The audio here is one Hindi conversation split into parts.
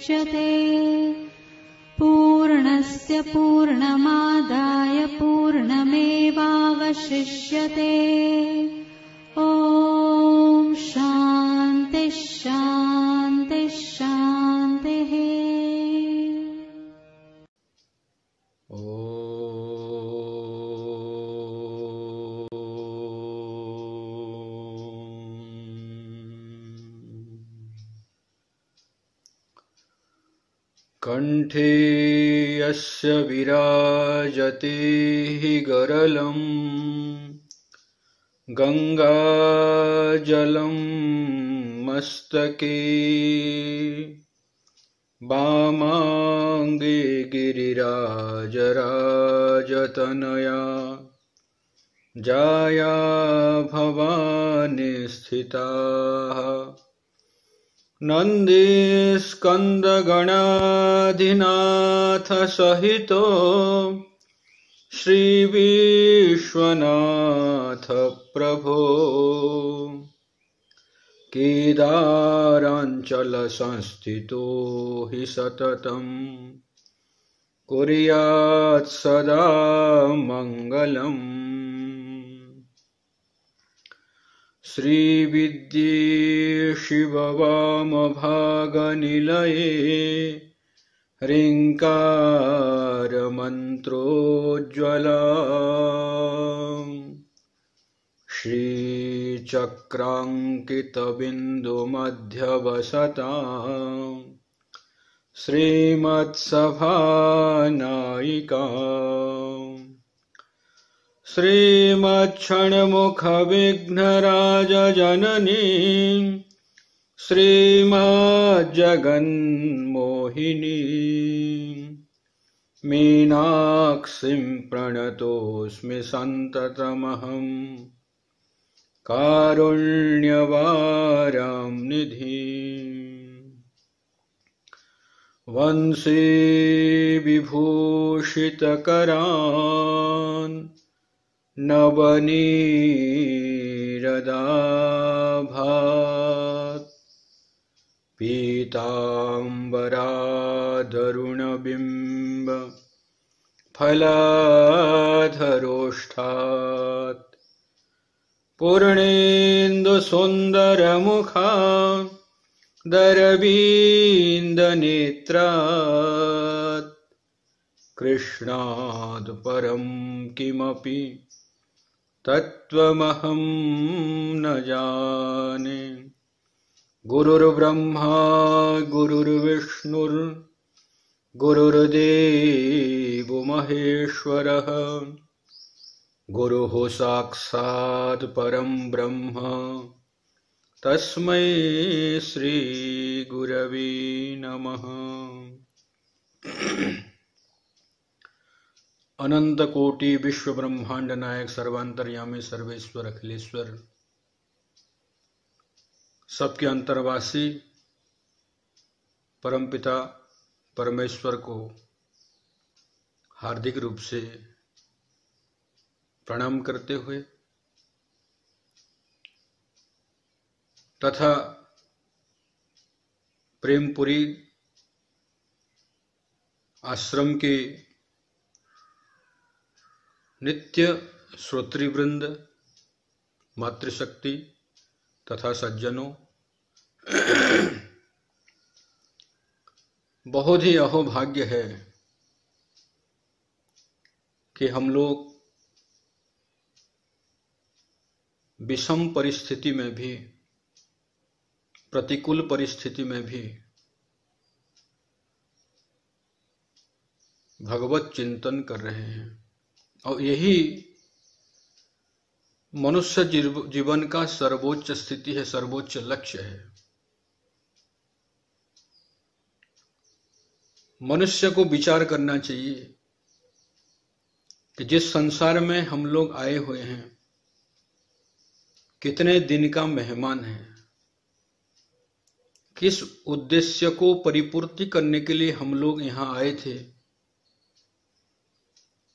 मुच्यते। पूर्णस्य पूर्णमादाय पूर्णमेवावशिष्यते। ॐ शान्ति शान्ति शान्तिः। कंठे यस्य विराजते हि गरलं गंगाजलं मस्तके वामांगे गिरिराजराजतनया जाया भवानी स्थिताः। नन्दिस्कन्दगणाधिनाथ सहितो श्रीविश्वनाथ प्रभो केदाराञ्चल संस्थितो हि सततं कुर्यात् सदा मङ्गलम्। श्रीविद्ये शिववामभागनिलये ह्रीङ्कारमन्त्रोज्ज्वला श्रीचक्राङ्कितबिन्दुमध्यवसता श्रीमत्सभानायिका श्रीमच्छण्मुखविघ्नराजजननी श्रीमज्जगन्मोहिनी मीनाक्षीं प्रणतोऽस्मि सन्ततमहं कारुण्यवारां निधिम्। वंशे विभूषितकरान् नवनीरदाभात् पीताम्बरादरुणबिम्ब फलाधरोष्ठात् पूर्णेन्दुसुन्दरमुखा दरवीन्दनेत्रात् कृष्णात् परं किमपि तत्त्वमहं न जाने। गुरुर्ब्रह्मा गुरुर्विष्णुर्गुरुर्देवो महेश्वरः गुरुः साक्षात् परं ब्रह्म तस्मै श्री गुरवे नमः। अनंत कोटि विश्व ब्रह्मांड नायक सर्वांतर्यामी सर्वेश्वर अखिलेश्वर सबके अंतर्वासी परमपिता परमेश्वर को हार्दिक रूप से प्रणाम करते हुए तथा प्रेमपुरी आश्रम के नित्य श्रोतृवृंद, मातृशक्ति तथा सज्जनों, बहुत ही अहोभाग्य है कि हम लोग विषम परिस्थिति में भी, प्रतिकूल परिस्थिति में भी भगवत चिंतन कर रहे हैं और यही मनुष्य जीवन का सर्वोच्च स्थिति है, सर्वोच्च लक्ष्य है। मनुष्य को विचार करना चाहिए कि जिस संसार में हम लोग आए हुए हैं, कितने दिन का मेहमान है, किस उद्देश्य को परिपूर्ति करने के लिए हम लोग यहाँ आए थे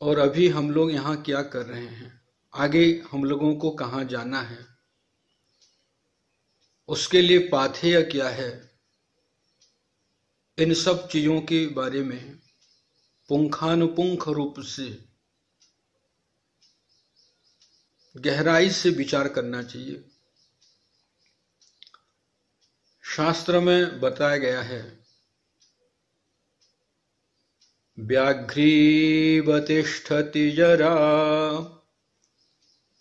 और अभी हम लोग यहाँ क्या कर रहे हैं, आगे हम लोगों को कहाँ जाना है, उसके लिए पाथेय क्या है, इन सब चीजों के बारे में पुंखानुपुंख रूप से गहराई से विचार करना चाहिए। शास्त्र में बताया गया है, व्याघ्रीव तिष्ठति जरा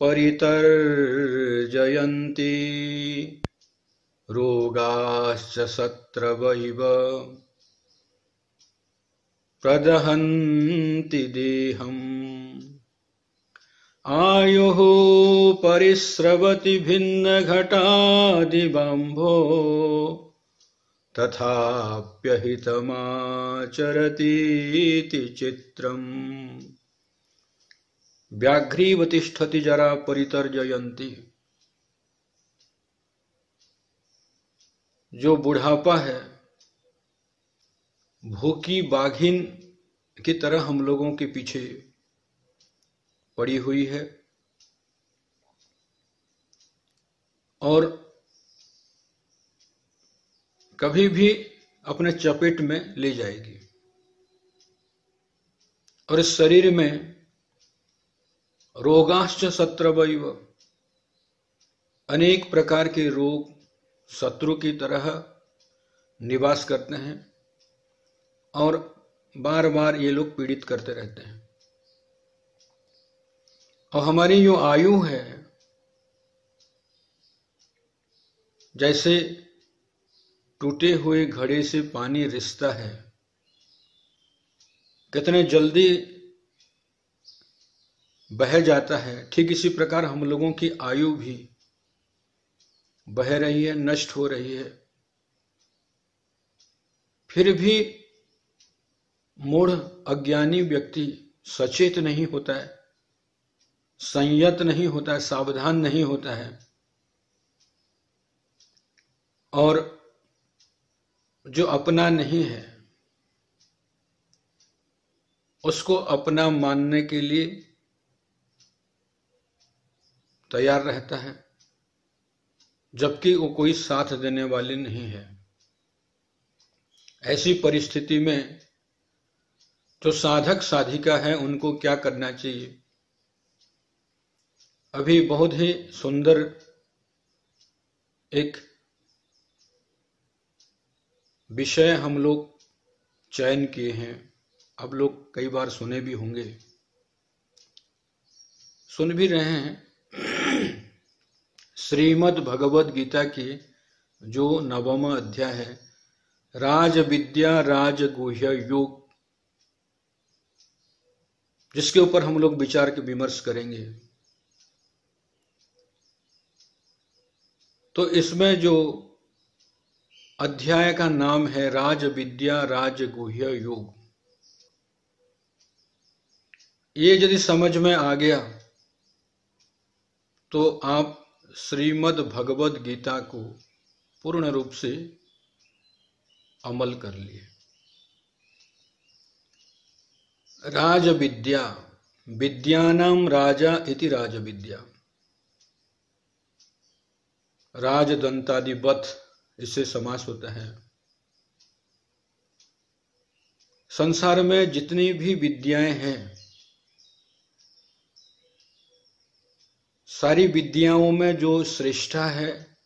परितर्जयन्ति रोगाश्च शत्रवैव प्रदहन्ति देहम् आयुः परिस्रवति भिन्नघटादिबाम्भो तथाप्यहितमाचरतीति चित्रम्। व्याघ्रीव तिष्ठति जरा परितर्जयन्ति। जो बुढ़ापा है भूखी बाघिन की तरह हम लोगों के पीछे पड़ी हुई है और कभी भी अपने चपेट में ले जाएगी। और इस शरीर में रोगाश्च शत्रवैव, अनेक प्रकार के रोग शत्रु की तरह निवास करते हैं और बार बार ये लोग पीड़ित करते रहते हैं। और हमारी जो आयु है, जैसे टूटे हुए घड़े से पानी रिसता है, कितने जल्दी बह जाता है, ठीक इसी प्रकार हम लोगों की आयु भी बह रही है, नष्ट हो रही है। फिर भी मूढ़ अज्ञानी व्यक्ति सचेत नहीं होता है, संयत नहीं होता है, सावधान नहीं होता है और जो अपना नहीं है उसको अपना मानने के लिए तैयार रहता है, जबकि वो कोई साथ देने वाले नहीं है। ऐसी परिस्थिति में जो साधक साधिका है उनको क्या करना चाहिए? अभी बहुत ही सुंदर एक विषय हम लोग चयन किए हैं, आप लोग कई बार सुने भी होंगे, सुन भी रहे हैं। श्रीमद् भगवद गीता के जो 9वां अध्याय है, राज विद्या राज गुह्य योग, जिसके ऊपर हम लोग विचार के विमर्श करेंगे। तो इसमें जो अध्याय का नाम है राज विद्या राज गुह्य योग, ये यदि समझ में आ गया तो आप श्रीमद् भगवद गीता को पूर्ण रूप से अमल कर लिए। राज विद्या, विद्यानां राजा इति राज विद्या, राजदंतादिवत इससे समास होता है। संसार में जितनी भी विद्याएं हैं, सारी विद्याओं में जो श्रेष्ठा है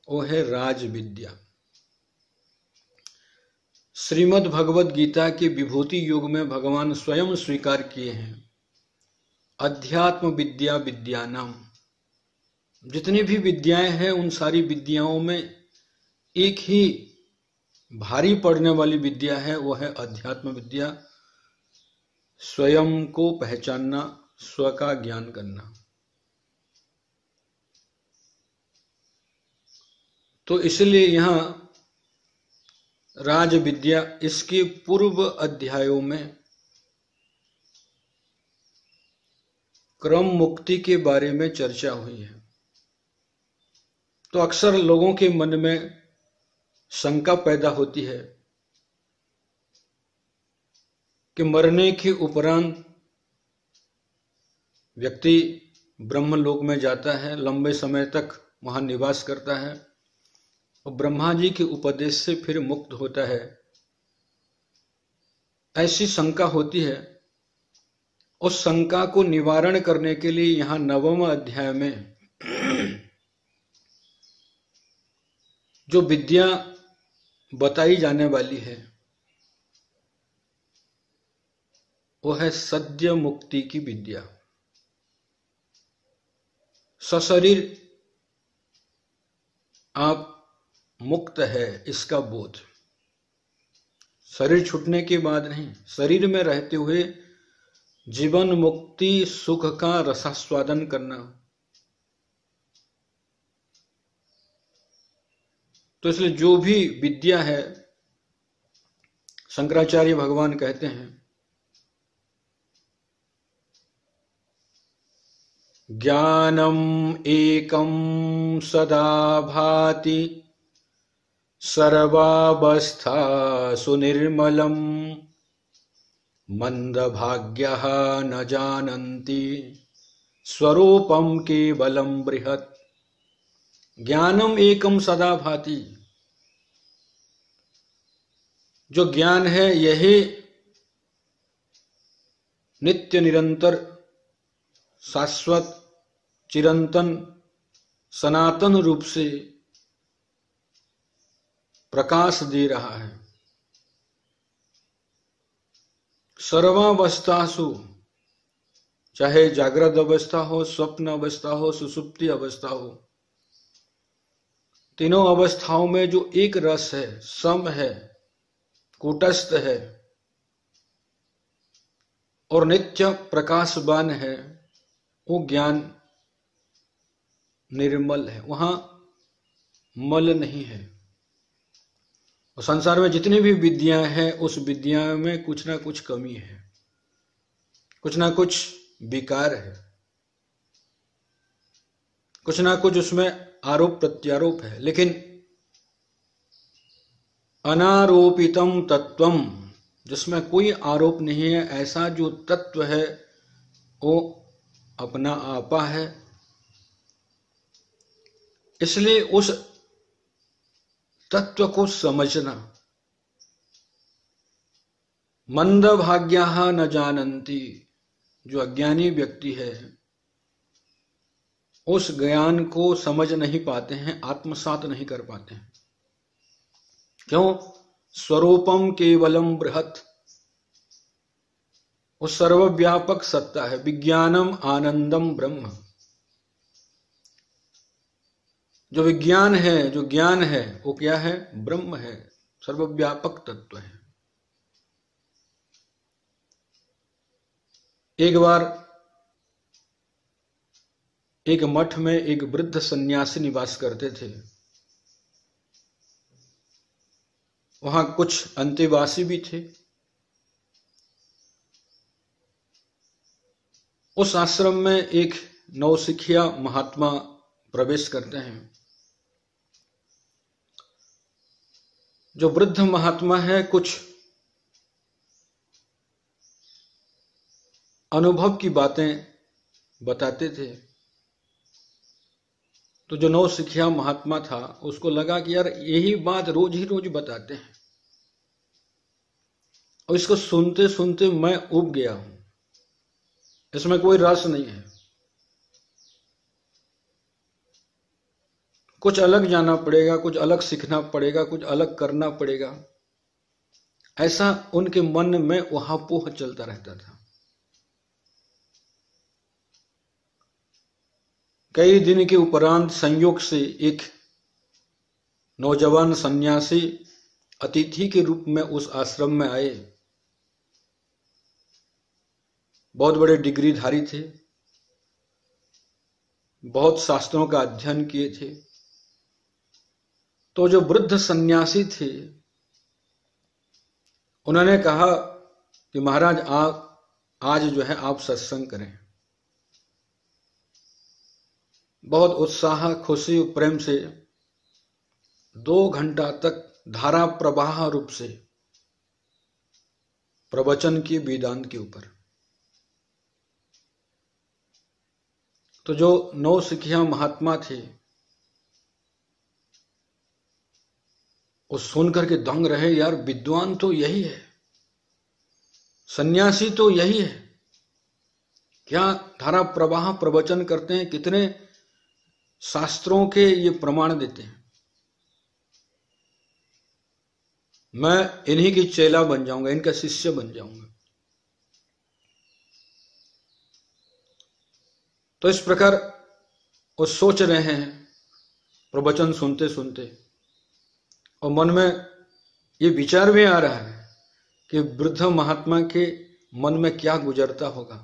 वो है राज विद्या। श्रीमद् भगवद गीता के विभूति योग में भगवान स्वयं स्वीकार किए हैं, अध्यात्म विद्या विद्यानाम। जितनी भी विद्याएं हैं उन सारी विद्याओं में एक ही भारी पड़ने वाली विद्या है, वो है अध्यात्म विद्या। स्वयं को पहचानना, स्व का ज्ञान करना। तो इसलिए यहां राज विद्या, इसके पूर्व अध्यायों में क्रम मुक्ति के बारे में चर्चा हुई है। तो अक्सर लोगों के मन में शंका पैदा होती है कि मरने के उपरांत व्यक्ति ब्रह्मलोक में जाता है, लंबे समय तक वहां निवास करता है और ब्रह्मा जी के उपदेश से फिर मुक्त होता है, ऐसी शंका होती है। उस शंका को निवारण करने के लिए यहां 9वें अध्याय में जो विद्या बताई जाने वाली है वो है सद्य मुक्ति की विद्या। सशरीर आप मुक्त है इसका बोध, शरीर छूटने के बाद नहीं, शरीर में रहते हुए जीवन मुक्ति सुख का रसास्वादन करना। तो इसलिए जो भी विद्या है, शंकराचार्य भगवान कहते हैं ज्ञानम एकम सदा भाति सर्वावस्था सुनिर्मलम मंदभाग्यः न जानन्ति स्वरूपम केवलम बृहत्। ज्ञानम एकम सदा भाति, जो ज्ञान है यही नित्य निरंतर शाश्वत चिरंतन सनातन रूप से प्रकाश दे रहा है। सर्वावस्थासु, चाहे जागृत अवस्था हो, स्वप्न अवस्था हो, सुषुप्ति अवस्था हो, तीनों अवस्थाओं में जो एक रस है, सम है, कूटस्थ है और नित्य प्रकाशवान है, वो ज्ञान निर्मल है, वहां मल नहीं है। और संसार में जितनी भी विद्याएं हैं उस विद्या में कुछ ना कुछ कमी है, कुछ ना कुछ विकार है, कुछ ना कुछ उसमें आरोप प्रत्यारोप है। लेकिन अनारोपितम तत्वम, जिसमें कोई आरोप नहीं है, ऐसा जो तत्व है वो अपना आपा है। इसलिए उस तत्व को समझना, मंदभाग्याः न जानन्ति, जो अज्ञानी व्यक्ति है उस ज्ञान को समझ नहीं पाते हैं, आत्मसात नहीं कर पाते हैं। क्यों? स्वरूपम केवलम बृहत्, वो सर्वव्यापक सत्ता है। विज्ञानम आनंदम ब्रह्म, जो विज्ञान है, जो ज्ञान है वो क्या है? ब्रह्म है, सर्वव्यापक तत्व है। एक बार एक मठ में एक वृद्ध सन्यासी निवास करते थे। वहां कुछ अंतेवासी भी थे। उस आश्रम में एक नवसिखिया महात्मा प्रवेश करते हैं। जो वृद्ध महात्मा है कुछ अनुभव की बातें बताते थे। तो जो नवसिखिया महात्मा था उसको लगा कि यार यही बात रोज ही रोज बताते हैं और इसको सुनते सुनते मैं ऊब गया हूं, इसमें कोई रस नहीं है। कुछ अलग जाना पड़ेगा, कुछ अलग सीखना पड़ेगा, कुछ अलग करना पड़ेगा, ऐसा उनके मन में उहापोह चलता रहता था। कई दिन के उपरांत संयोग से एक नौजवान सन्यासी अतिथि के रूप में उस आश्रम में आए। बहुत बड़े डिग्रीधारी थे, बहुत शास्त्रों का अध्ययन किए थे। तो जो वृद्ध सन्यासी थे उन्होंने कहा कि महाराज आप आज जो है आप सत्संग करें। बहुत उत्साह, खुशी और प्रेम से 2 घंटा तक धारा प्रवाह रूप से प्रवचन की वेदांत के ऊपर। तो जो नवसिखिया महात्मा थे वो सुन करके दंग रहे, यार विद्वान तो यही है, सन्यासी तो यही है, क्या धारा प्रवाह प्रवचन करते हैं, कितने शास्त्रों के ये प्रमाण देते हैं। मैं इन्हीं की चेला बन जाऊंगा, इनका शिष्य बन जाऊंगा। तो इस प्रकार वो सोच रहे हैं प्रवचन सुनते सुनते, और मन में ये विचार भी आ रहा है कि वृद्ध महात्मा के मन में क्या गुजरता होगा,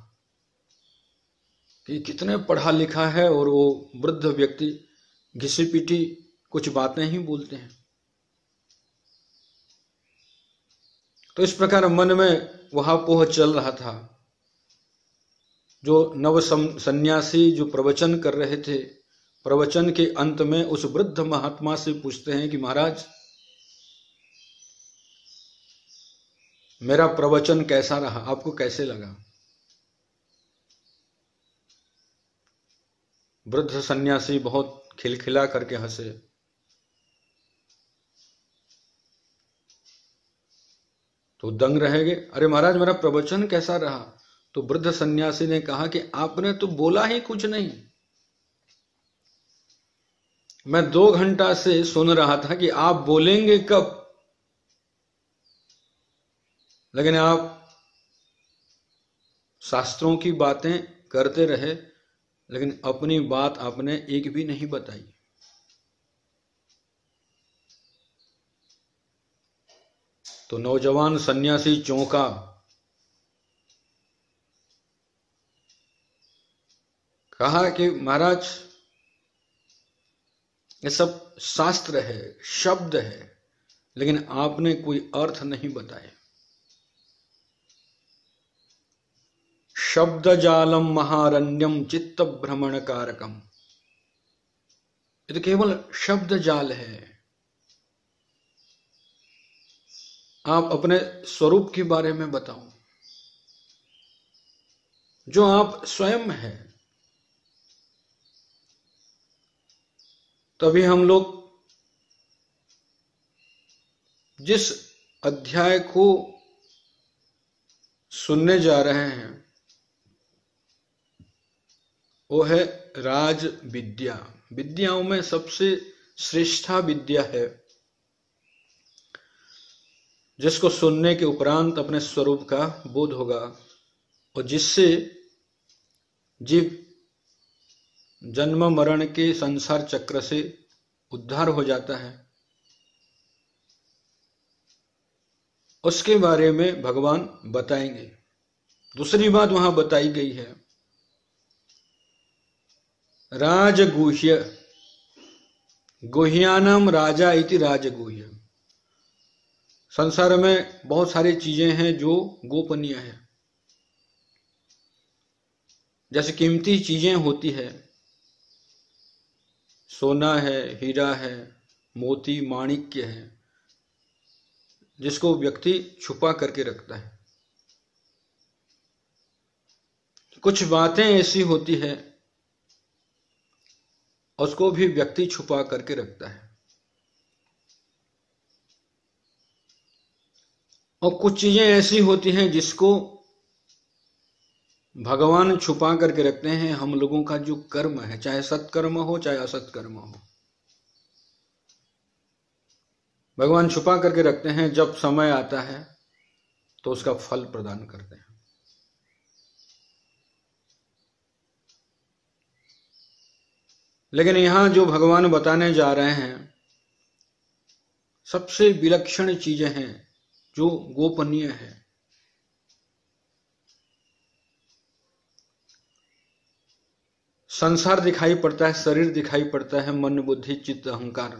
कि कितने पढ़ा लिखा है और वो वृद्ध व्यक्ति घिसी पीटी कुछ बातें ही बोलते हैं। तो इस प्रकार मन में वहापोह चल रहा था। जो नव सन्यासी जो प्रवचन कर रहे थे, प्रवचन के अंत में उस वृद्ध महात्मा से पूछते हैं कि महाराज, मेरा प्रवचन कैसा रहा, आपको कैसे लगा? वृद्ध सन्यासी बहुत खिलखिला करके हंसे। तो दंग रहेंगे, अरे महाराज मेरा प्रवचन कैसा रहा? तो वृद्ध सन्यासी ने कहा कि आपने तो बोला ही कुछ नहीं, मैं 2 घंटा से सुन रहा था कि आप बोलेंगे कब, लेकिन आप शास्त्रों की बातें करते रहे, लेकिन अपनी बात आपने एक भी नहीं बताई। तो नौजवान सन्यासी चौंका, कहा कि महाराज ये सब शास्त्र है, शब्द है, लेकिन आपने कोई अर्थ नहीं बताया। शब्द जालम महारण्यम चित्त भ्रमण कारकम, ये तो केवल शब्द जाल है। आप अपने स्वरूप के बारे में बताओ, जो आप स्वयं है। तभी हम लोग जिस अध्याय को सुनने जा रहे हैं वो है राज विद्या। विद्याओं में सबसे श्रेष्ठा विद्या है, जिसको सुनने के उपरांत अपने स्वरूप का बोध होगा और जिससे जीव जन्म मरण के संसार चक्र से उद्धार हो जाता है। उसके बारे में भगवान बताएंगे। दूसरी बात वहां बताई गई है, राजगुह्य, गुह्यानाम राजा इति राजगुह्य। संसार में बहुत सारी चीजें हैं जो गोपनीय है। जैसे कीमती चीजें होती है, सोना है, हीरा है, मोती माणिक्य है, जिसको व्यक्ति छुपा करके रखता है। कुछ बातें ऐसी होती है उसको भी व्यक्ति छुपा करके रखता है, और कुछ चीजें ऐसी होती हैं जिसको भगवान छुपा करके रखते हैं। हम लोगों का जो कर्म है, चाहे सत्कर्म हो चाहे असत्कर्म हो, भगवान छुपा करके रखते हैं। जब समय आता है तो उसका फल प्रदान करते हैं। लेकिन यहां जो भगवान बताने जा रहे हैं सबसे विलक्षण चीजें हैं जो गोपनीय है। संसार दिखाई पड़ता है, शरीर दिखाई पड़ता है, मन बुद्धि चित्त अहंकार,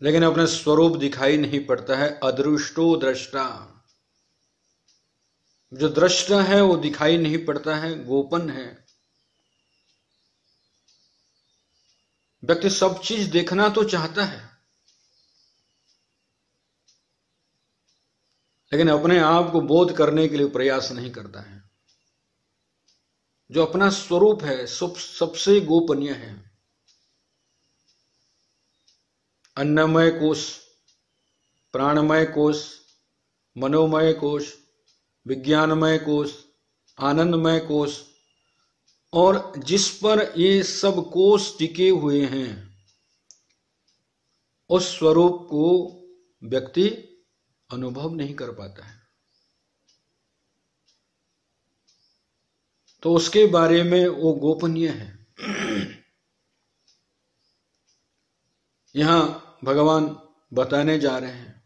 लेकिन अपना स्वरूप दिखाई नहीं पड़ता है। अदृष्टो दृष्टा, जो दृष्टा है वो दिखाई नहीं पड़ता है, गोपन है। व्यक्ति सब चीज देखना तो चाहता है, लेकिन अपने आप को बोध करने के लिए प्रयास नहीं करता है। जो अपना स्वरूप है सबसे गोपनीय है। अन्नमय कोश, प्राणमय कोश, मनोमय कोश, विज्ञानमय कोश, आनंदमय कोश, और जिस पर ये सब कोश टिके हुए हैं उस स्वरूप को व्यक्ति अनुभव नहीं कर पाता है। तो उसके बारे में वो गोपनीय है। यहां भगवान बताने जा रहे हैं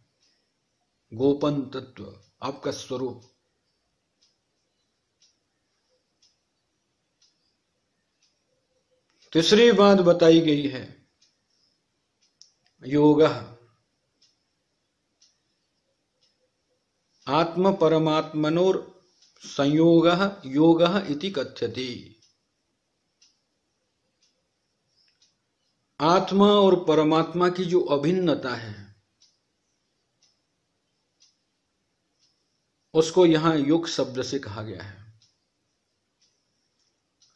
गोपन तत्व, आपका स्वरूप। तीसरी बात बताई गई है योगः, आत्म परमात्मनोर संयोगः योगः इति कथ्यते। आत्मा और परमात्मा की जो अभिन्नता है उसको यहां योग शब्द से कहा गया है।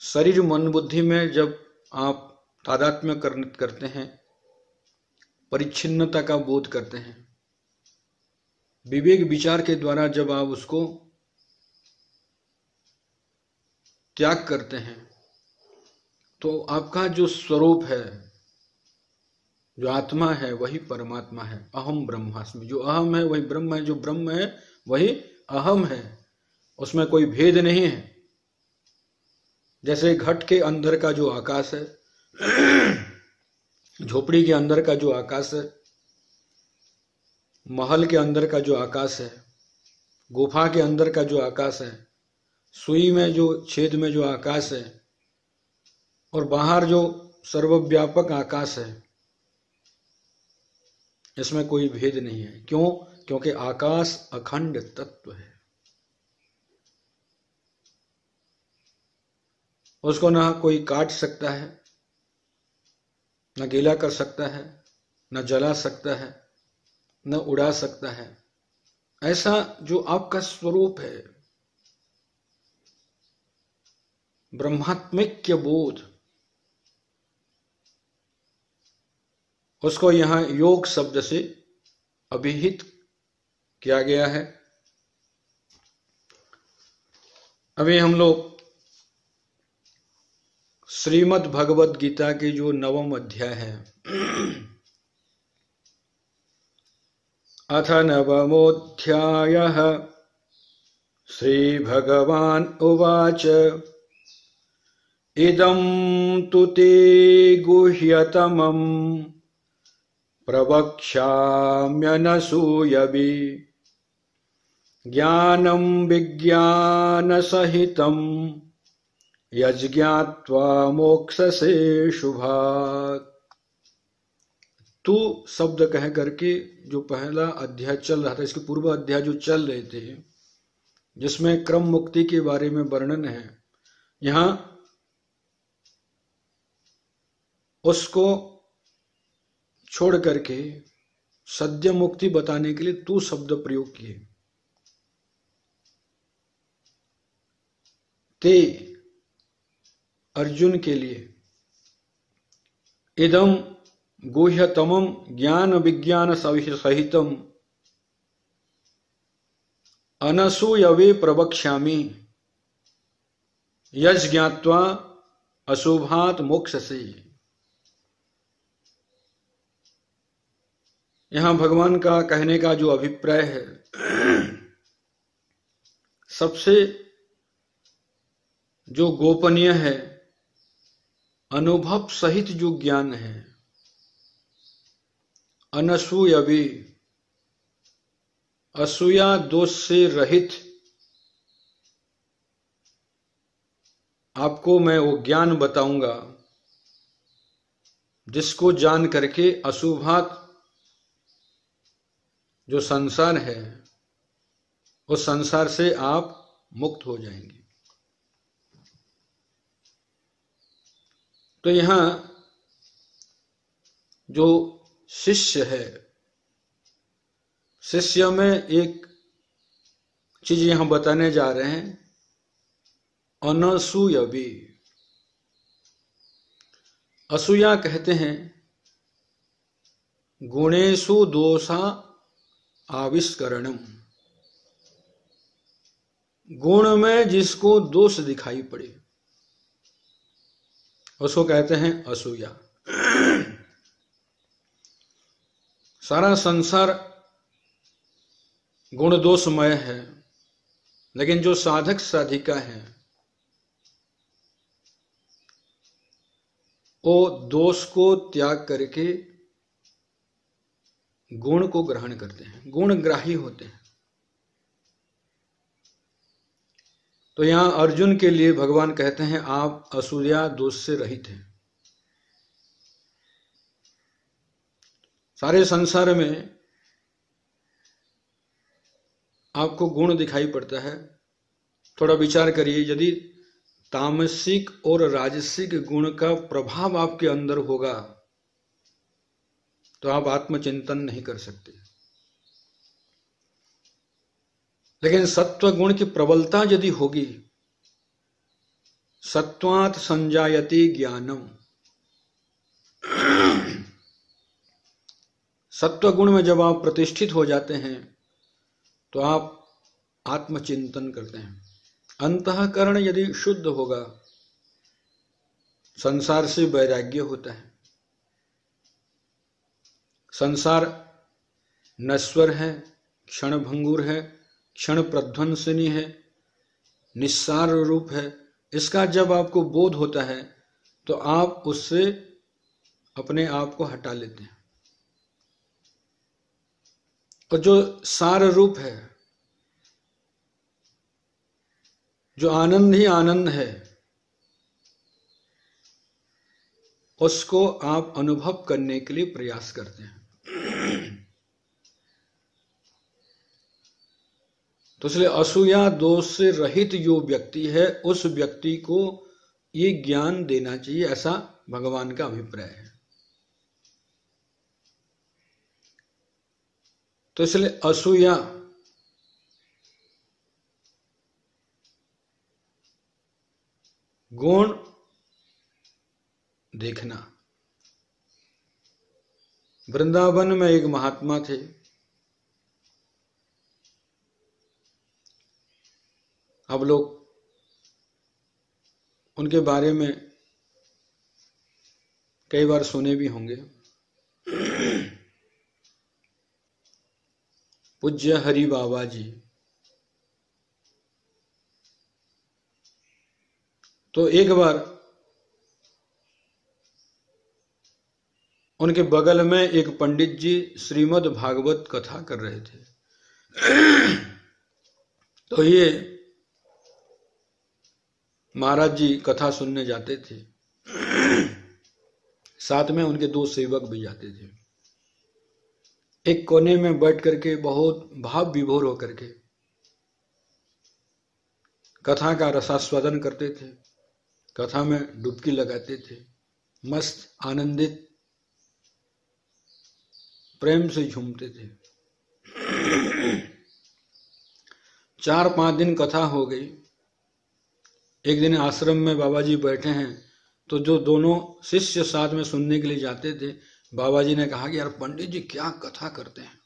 शरीर मन बुद्धि में जब आप तादात्म्य करते हैं, परिच्छिन्नता का बोध करते हैं, विवेक विचार के द्वारा जब आप उसको त्याग करते हैं, तो आपका जो स्वरूप है, जो आत्मा है, वही परमात्मा है। अहम ब्रह्मास्मि, जो अहम है वही ब्रह्म है, जो ब्रह्म है वही अहम है, उसमें कोई भेद नहीं है। जैसे घट के अंदर का जो आकाश है, झोपड़ी के अंदर का जो आकाश है, महल के अंदर का जो आकाश है, गुफा के अंदर का जो आकाश है, सुई में जो छेद में जो आकाश है, और बाहर जो सर्वव्यापक आकाश है, इसमें कोई भेद नहीं है। क्यों? क्योंकि आकाश अखंड तत्व है। उसको ना कोई काट सकता है, न गीला कर सकता है, न जला सकता है, न उड़ा सकता है। ऐसा जो आपका स्वरूप है, ब्रह्मात्मिक बोध, उसको यहां योग शब्द से अभिहित किया गया है। अभी हम लोग श्रीमद् भगवद गीता की जो 9वां अध्याय है, अथ 9मोऽध्यायः श्री भगवान उवाच इदं तु ते गुह्यतमं प्रवक्ष्याम्यनसूयवे ज्ञानं विज्ञानसहितं यज्ञात्वा मोक्षसे शुभात्। तू शब्द कह करके जो पहला अध्याय चल रहा था, इसके पूर्व अध्याय जो चल रहे थे, जिसमें क्रम मुक्ति के बारे में वर्णन है, यहां उसको छोड़ करके सद्य मुक्ति बताने के लिए तू शब्द प्रयोग किए। ते अर्जुन के लिए, इदम गुह्यतमं ज्ञान विज्ञान सहितम अनसूयवे प्रवक्ष्यामि यज्ञात्वा अशुभात् मोक्षसे। यहां भगवान का कहने का जो अभिप्राय है, सबसे जो गोपनीय है, अनुभव सहित जो ज्ञान है, अनसूयवे, असूया दोष से रहित आपको मैं वो ज्ञान बताऊंगा जिसको जान करके अशुभात जो संसार है, उस संसार से आप मुक्त हो जाएंगे। तो यहां जो शिष्य है, शिष्य में एक चीज यहां बताने जा रहे हैं, अनसूयवे। असूया कहते हैं गुणेषु दोषा आविष्करणम, गुण में जिसको दोष दिखाई पड़े उसको कहते हैं असूया। सारा संसार गुण दोषमय है, लेकिन जो साधक साधिका है वो दोष को त्याग करके गुण को ग्रहण करते हैं, गुणग्राही होते हैं। तो यहां अर्जुन के लिए भगवान कहते हैं आप असूया दोष से रहित हैं। सारे संसार में आपको गुण दिखाई पड़ता है। थोड़ा विचार करिए, यदि तामसिक और राजसिक गुण का प्रभाव आपके अंदर होगा तो आप आत्मचिंतन नहीं कर सकते। लेकिन सत्व गुण की प्रबलता यदि होगी, सत्वात् संजायते ज्ञानम, सत्व गुण में जब आप प्रतिष्ठित हो जाते हैं तो आप आत्मचिंतन करते हैं। अंतःकरण यदि शुद्ध होगा, संसार से वैराग्य होता है। संसार नश्वर है, क्षणभंगुर है, क्षण प्रध्वंसनी है, निस्सार रूप है। इसका जब आपको बोध होता है तो आप उससे अपने आप को हटा लेते हैं। और जो सार रूप है, जो आनंद ही आनंद है, उसको आप अनुभव करने के लिए प्रयास करते हैं। तो इसलिए असूया दोष से रहित जो व्यक्ति है उस व्यक्ति को ये ज्ञान देना चाहिए, ऐसा भगवान का अभिप्राय है। तो इसलिए असूया गुण देखना। वृंदावन में एक महात्मा थे, अब लोग उनके बारे में कई बार सुने भी होंगे। पूज्य हरि बाबा जी। तो एक बार उनके बगल में एक पंडित जी श्रीमद् भागवत कथा कर रहे थे। तो ये महाराज जी कथा सुनने जाते थे, साथ में उनके दो सेवक भी जाते थे। एक कोने में बैठ करके बहुत भाव विभोर होकर के कथा का रसास्वादन करते थे, कथा में डुबकी लगाते थे, मस्त आनंदित प्रेम से झूमते थे। 4-5 दिन कथा हो गई। एक दिन आश्रम में बाबा जी बैठे हैं, तो जो दोनों शिष्य साथ में सुनने के लिए जाते थे, बाबा जी ने कहा कि यार पंडित जी क्या कथा करते हैं,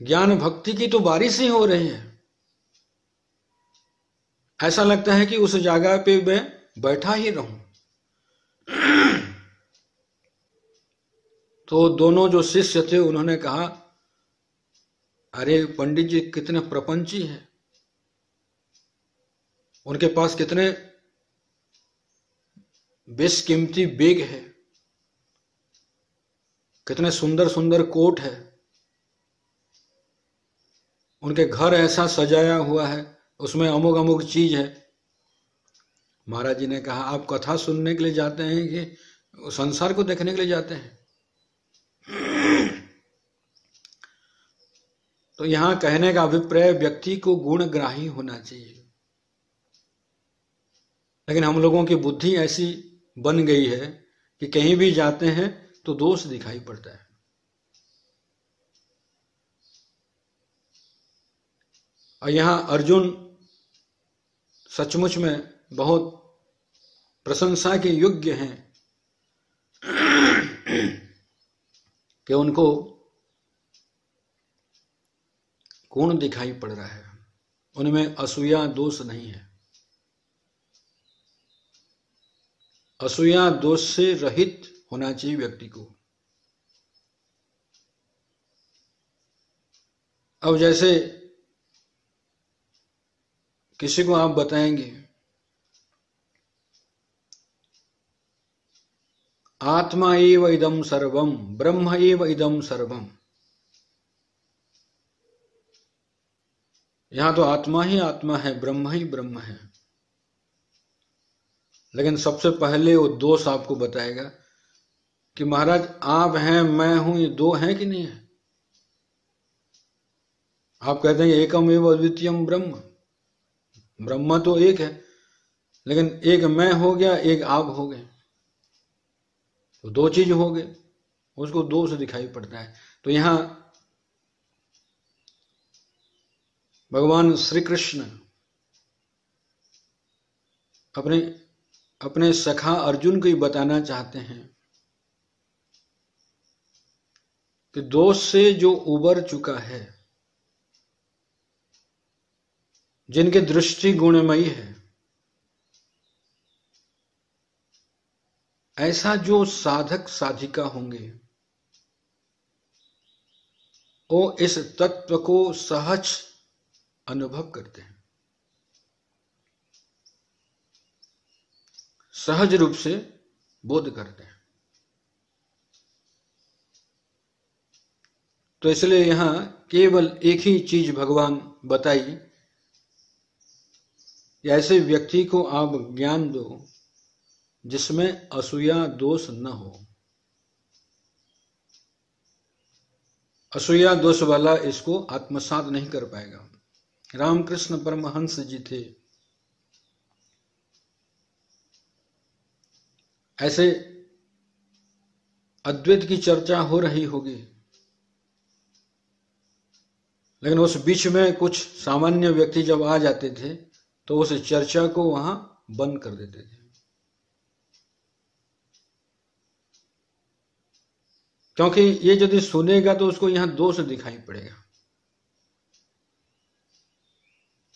ज्ञान भक्ति की तो बारिश ही हो रही है, ऐसा लगता है कि उस जगह पे मैं बैठा ही रहूं। तो दोनों जो शिष्य थे उन्होंने कहा, अरे पंडित जी कितने प्रपंची हैं, उनके पास कितने बेशकीमती बैग है, कितने सुंदर सुंदर कोट है, उनके घर ऐसा सजाया हुआ है, उसमें अमुक अमुक चीज है। महाराज जी ने कहा, आप कथा सुनने के लिए जाते हैं कि संसार को देखने के लिए जाते हैं? तो यहां कहने का अभिप्राय व्यक्ति को गुणग्राही होना चाहिए। लेकिन हम लोगों की बुद्धि ऐसी बन गई है कि कहीं भी जाते हैं तो दोष दिखाई पड़ता है। और यहां अर्जुन सचमुच में बहुत प्रशंसा के योग्य हैं। कि उनको गुण दिखाई पड़ रहा है, उनमें असूया दोष नहीं है। असूया दोष से रहित होना चाहिए व्यक्ति को। अब जैसे किसी को आप बताएंगे आत्मा एव इदं सर्वम ब्रह्म एव इदं सर्वम, यहां तो आत्मा ही आत्मा है, ब्रह्म ही ब्रह्म है, लेकिन सबसे पहले वो दोष आपको बताएगा कि महाराज आप हैं मैं हूं, ये दो हैं कि नहीं है। आप कहते हैं एकम एव अद्वितीयम ब्रह्म, ब्रह्म तो एक है, लेकिन एक मैं हो गया एक आप हो गए, तो दो चीज हो गए, उसको दो से दिखाई पड़ता है। तो यहां भगवान श्री कृष्ण अपने सखा अर्जुन को ही बताना चाहते हैं कि दोष से जो उबर चुका है, जिनकी दृष्टि गुणमयी है, ऐसा जो साधक साधिका होंगे वो इस तत्व को सहज अनुभव करते हैं, सहज रूप से बोध करते हैं। तो इसलिए यहां केवल एक ही चीज भगवान बताई, ऐसे व्यक्ति को आप ज्ञान दो जिसमें असूया दोष न हो। असूया दोष वाला इसको आत्मसात नहीं कर पाएगा। रामकृष्ण परमहंस जी थे, ऐसे अद्वैत की चर्चा हो रही होगी, लेकिन उस बीच में कुछ सामान्य व्यक्ति जब आ जाते थे तो उस चर्चा को वहां बंद कर देते थे, क्योंकि ये यदि सुनेगा तो उसको यहां दोष दिखाई पड़ेगा।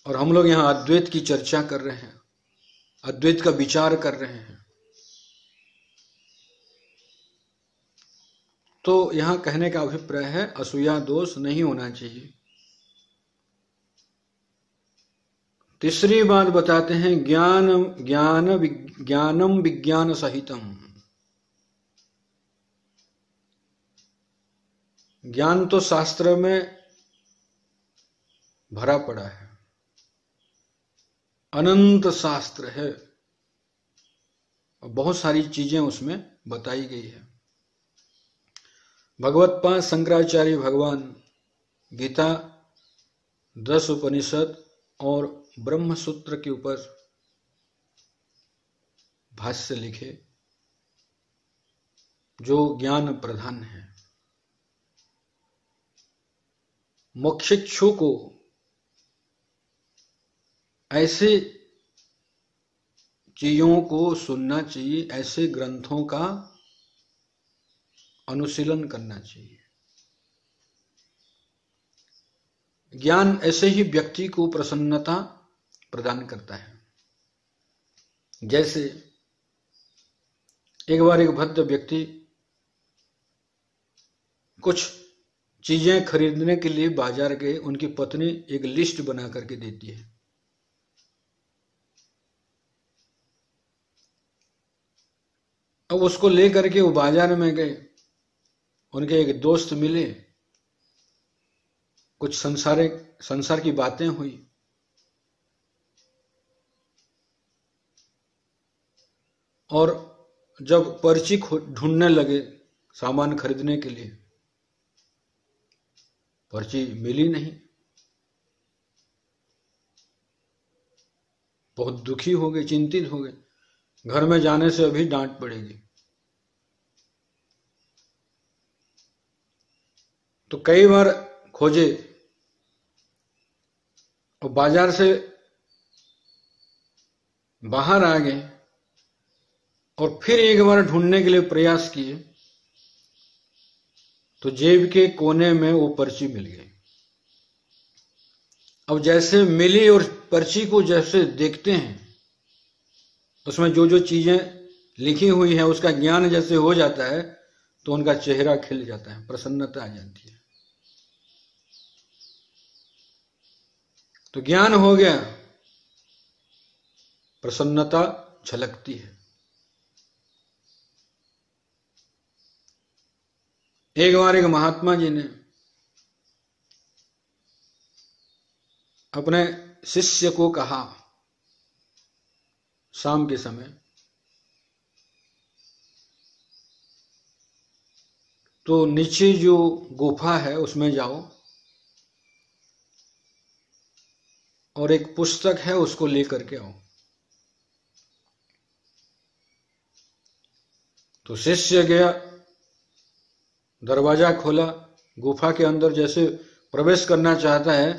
और हम लोग यहां अद्वैत की चर्चा कर रहे हैं, अद्वैत का विचार कर रहे हैं, तो यहां कहने का अभिप्राय है असूया दोष नहीं होना चाहिए। तीसरी बात बताते हैं ज्ञानम विज्ञान सहितम। ज्ञान तो शास्त्र में भरा पड़ा है, अनंत शास्त्र है और बहुत सारी चीजें उसमें बताई गई है। भगवत्पाद शंकराचार्य भगवान गीता, 10 उपनिषद और ब्रह्म सूत्र के ऊपर भाष्य लिखे जो ज्ञान प्रधान है। मोक्षिक्षु को ऐसे चीजों को सुनना चाहिए, ऐसे ग्रंथों का अनुशीलन करना चाहिए। ज्ञान ऐसे ही व्यक्ति को प्रसन्नता प्रदान करता है। जैसे एक बार एक भद्र व्यक्ति कुछ चीजें खरीदने के लिए बाजार गए, उनकी पत्नी एक लिस्ट बना करके देती है। अब उसको लेकर के वो बाजार में गए, उनके एक दोस्त मिले, कुछ संसार की बातें हुई, और जब पर्ची ढूंढने लगे सामान खरीदने के लिए, पर्ची मिली नहीं। बहुत दुखी हो गए, चिंतित हो गए, घर में जाने से अभी डांट पड़ेगी। तो कई बार खोजे और बाजार से बाहर आ गए और फिर एक बार ढूंढने के लिए प्रयास किए तो जेब के कोने में वो पर्ची मिल गई। अब जैसे मिली और पर्ची को जैसे देखते हैं, उसमें जो जो चीजें लिखी हुई हैं उसका ज्ञान जैसे हो जाता है, तो उनका चेहरा खिल जाता है, प्रसन्नता आ जाती है। तो ज्ञान हो गया, प्रसन्नता झलकती है। एक बार एक महात्मा जी ने अपने शिष्य को कहा, शाम के समय, तो नीचे जो गुफा है उसमें जाओ और एक पुस्तक है उसको लेकर के आओ। तो शिष्य गया, दरवाजा खोला, गुफा के अंदर जैसे प्रवेश करना चाहता है,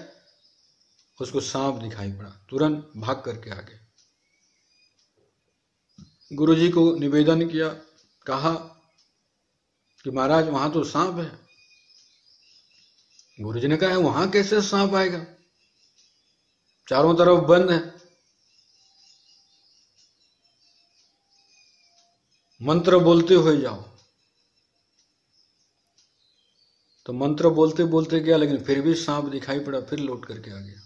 उसको सांप दिखाई पड़ा, तुरंत भाग करके आ गया। गुरुजी को निवेदन किया, कहा कि महाराज वहां तो सांप है। गुरुजी ने कहा, वहां कैसे सांप आएगा, चारों तरफ बंद है, मंत्र बोलते हुए जाओ। तो मंत्र बोलते बोलते गया, लेकिन फिर भी सांप दिखाई पड़ा, फिर लौट करके आ गया।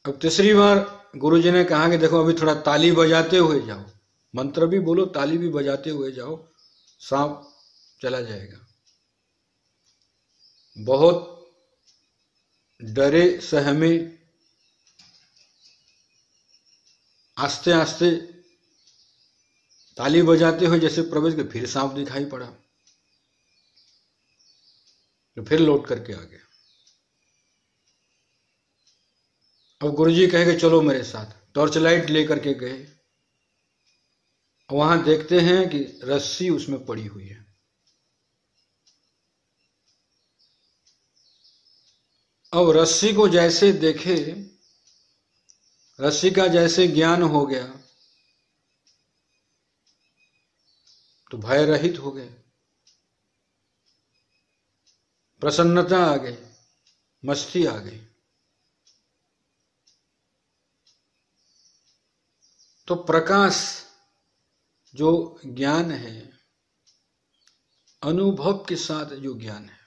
अब तीसरी बार गुरुजी ने कहा कि देखो अभी थोड़ा ताली बजाते हुए जाओ, मंत्र भी बोलो, ताली भी बजाते हुए जाओ, सांप चला जाएगा। बहुत डरे सहमे आस्ते आस्ते ताली बजाते हुए जैसे प्रवेश के, फिर सांप दिखाई पड़ा, तो फिर लौट करके आ गया। अब गुरुजी कहे कि चलो मेरे साथ, टॉर्च लाइट लेकर के गए। वहां देखते हैं कि रस्सी उसमें पड़ी हुई है। अब रस्सी को जैसे देखे, रस्सी का जैसे ज्ञान हो गया, तो भय रहित हो गए, प्रसन्नता आ गई, मस्ती आ गई। तो प्रकाश जो ज्ञान है, अनुभव के साथ जो ज्ञान है।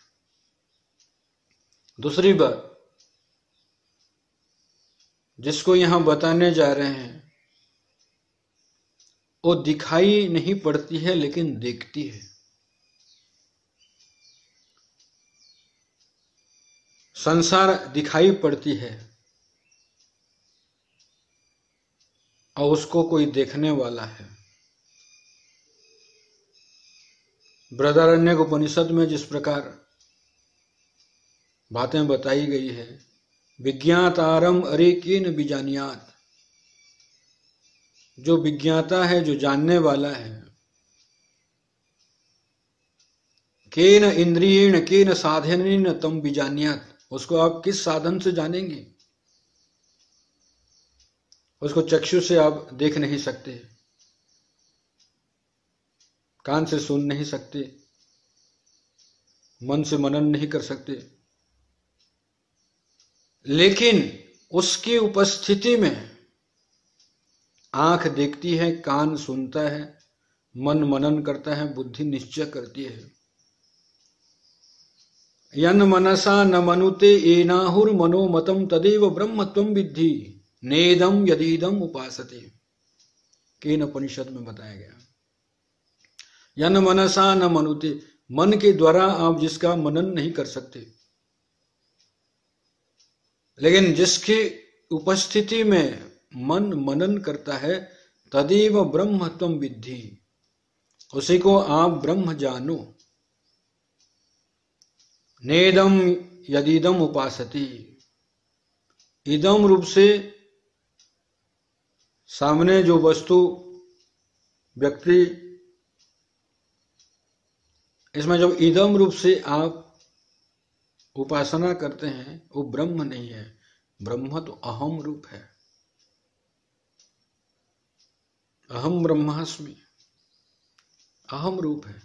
दूसरी बात जिसको यहां बताने जा रहे हैं, वो दिखाई नहीं पड़ती है लेकिन देखती है। संसार दिखाई पड़ती है और उसको कोई देखने वाला है। बृहदारण्यक उपनिषद में जिस प्रकार बातें बताई गई है, विज्ञातारम अरे केन विजानियात, जो विज्ञाता है, जो जानने वाला है, केन इंद्रियेण केन साधनेन तम विजानियात, उसको आप किस साधन से जानेंगे? उसको चक्षु से आप देख नहीं सकते, कान से सुन नहीं सकते, मन से मनन नहीं कर सकते, लेकिन उसकी उपस्थिति में आंख देखती है, कान सुनता है, मन मनन करता है, बुद्धि निश्चय करती है। यन मनसा न मनुते एनाहुर मनोमतम तदेव ब्रह्मत्वं विद्धि नेदम यदीदम उपासते, केन उपनिषद में बताया गया। यन मनसा न मनुते, मन के द्वारा आप जिसका मनन नहीं कर सकते, लेकिन जिसकी उपस्थिति में मन मनन करता है, तदेव ब्रह्मत्वं विद्धि, उसी को आप ब्रह्म जानो। नेदम यदीदम उपासति, इदम रूप से सामने जो वस्तु व्यक्ति, इसमें जब इदम रूप से आप उपासना करते हैं, वो ब्रह्म नहीं है, ब्रह्म तो अहम रूप है। अहम ब्रह्मास्मि, अहम रूप है।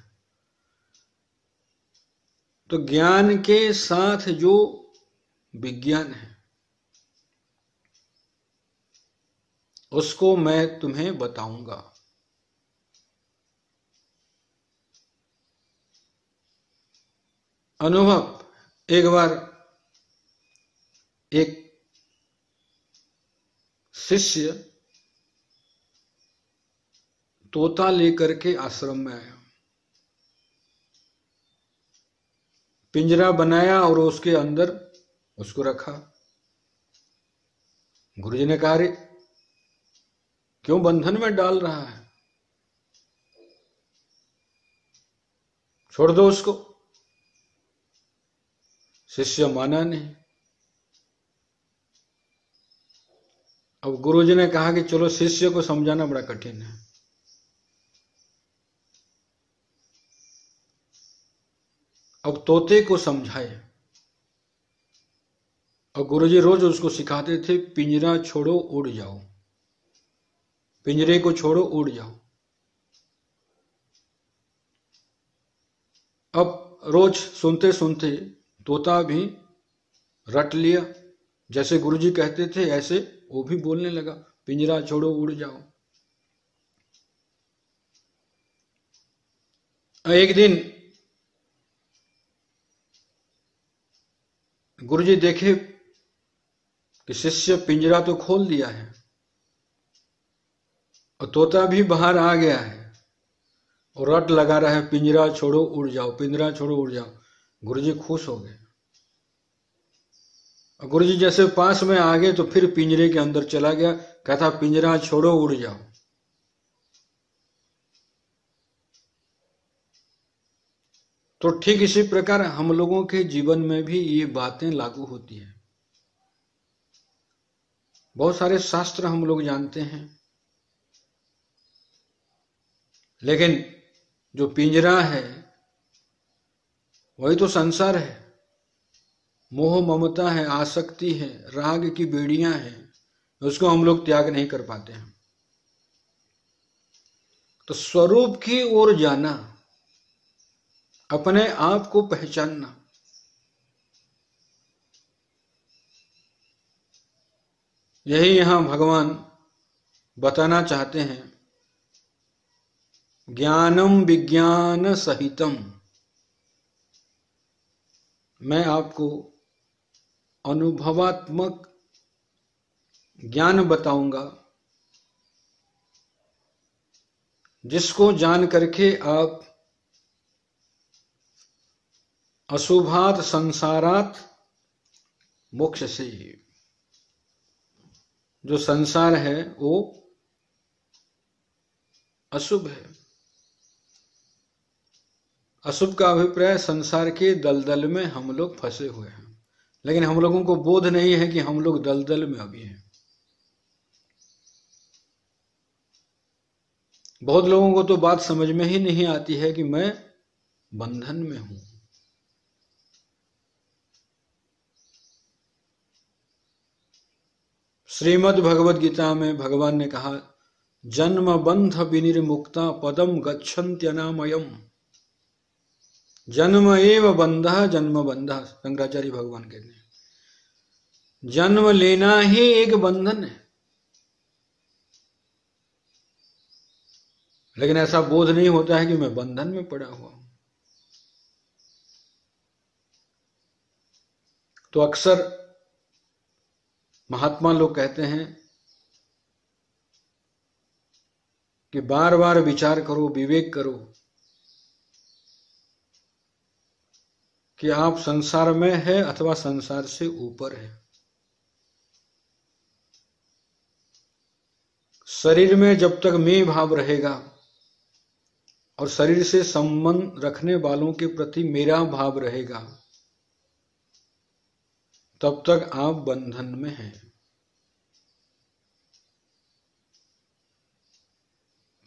तो ज्ञान के साथ जो विज्ञान है उसको मैं तुम्हें बताऊंगा। अनुभव, एक बार एक शिष्य तोता लेकर के आश्रम में आया, पिंजरा बनाया और उसके अंदर उसको रखा। गुरुजी ने कहा, रे क्यों बंधन में डाल रहा है, छोड़ दो उसको। शिष्य माना नहीं। अब गुरुजी ने कहा कि चलो, शिष्य को समझाना बड़ा कठिन है। अब तोते को समझाए। और गुरुजी रोज उसको सिखाते थे, पिंजरा छोड़ो उड़ जाओ, पिंजरे को छोड़ो उड़ जाओ। अब रोज सुनते सुनते तोता भी रट लिया, जैसे गुरुजी कहते थे ऐसे वो भी बोलने लगा, पिंजरा छोड़ो उड़ जाओ। एक दिन गुरुजी देखे कि शिष्य पिंजरा तो खोल दिया है और तोता भी बाहर आ गया है और रट लगा रहा है, पिंजरा छोड़ो उड़ जाओ, पिंजरा छोड़ो उड़ जाओ। गुरुजी खुश हो गए और गुरुजी जैसे पास में आ गए तो फिर पिंजरे के अंदर चला गया, कहता पिंजरा छोड़ो उड़ जाओ। तो ठीक इसी प्रकार हम लोगों के जीवन में भी ये बातें लागू होती हैं। बहुत सारे शास्त्र हम लोग जानते हैं, लेकिन जो पिंजरा है वही तो संसार है, मोह ममता है, आसक्ति है, राग की बेड़ियां हैं, उसको हम लोग त्याग नहीं कर पाते हैं। तो स्वरूप की ओर जाना, अपने आप को पहचानना, यही यहां भगवान बताना चाहते हैं। ज्ञानम विज्ञान सहितम, मैं आपको अनुभवात्मक ज्ञान बताऊंगा, जिसको जान करके आप अशुभात संसारात मोक्ष से, जो संसार है वो अशुभ है। अशुभ का अभिप्राय संसार के दलदल में हम लोग फंसे हुए हैं, लेकिन हम लोगों को बोध नहीं है कि हम लोग दलदल में अभी हैं। बहुत लोगों को तो बात समझ में ही नहीं आती है कि मैं बंधन में हूं। श्रीमद् भगवद गीता में भगवान ने कहा, जन्म बंध विनिर्मुक्ता पदम गच्छन्त्यनामयम्। जन्म एव बंधा जन्म बंधा, शंकराचार्य भगवान कहते हैं जन्म लेना ही एक बंधन है। लेकिन ऐसा बोध नहीं होता है कि मैं बंधन में पड़ा हुआ हूं। तो अक्सर महात्मा लोग कहते हैं कि बार बार विचार करो, विवेक करो कि आप संसार में है अथवा संसार से ऊपर है। शरीर में जब तक मैं भाव रहेगा और शरीर से संबंध रखने वालों के प्रति मेरा भाव रहेगा, तब तक आप बंधन में हैं।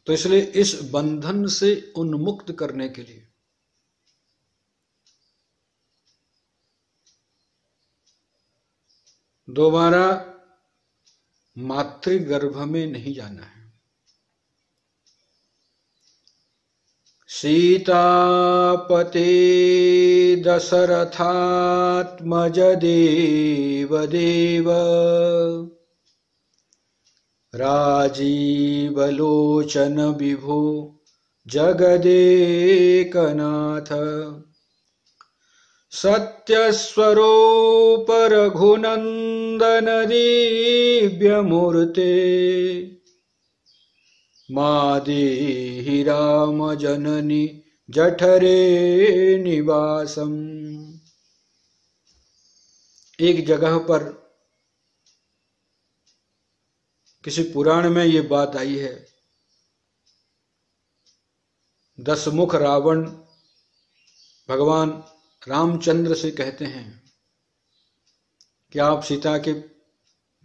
तो इसलिए इस बंधन से उन्मुक्त करने के लिए दोबारा मातृगर्भ में नहीं जाना है। सीतापते दशरथात्मज देवदेव राजीवलोचन विभो जगदेकनाथ सत्यस्वरूप रघुनंदन दिव्यमूर्ते मा देहि राम जननी जठरे निवासम। एक जगह पर किसी पुराण में ये बात आई है, दशमुख रावण भगवान रामचंद्र से कहते हैं कि आप सीता के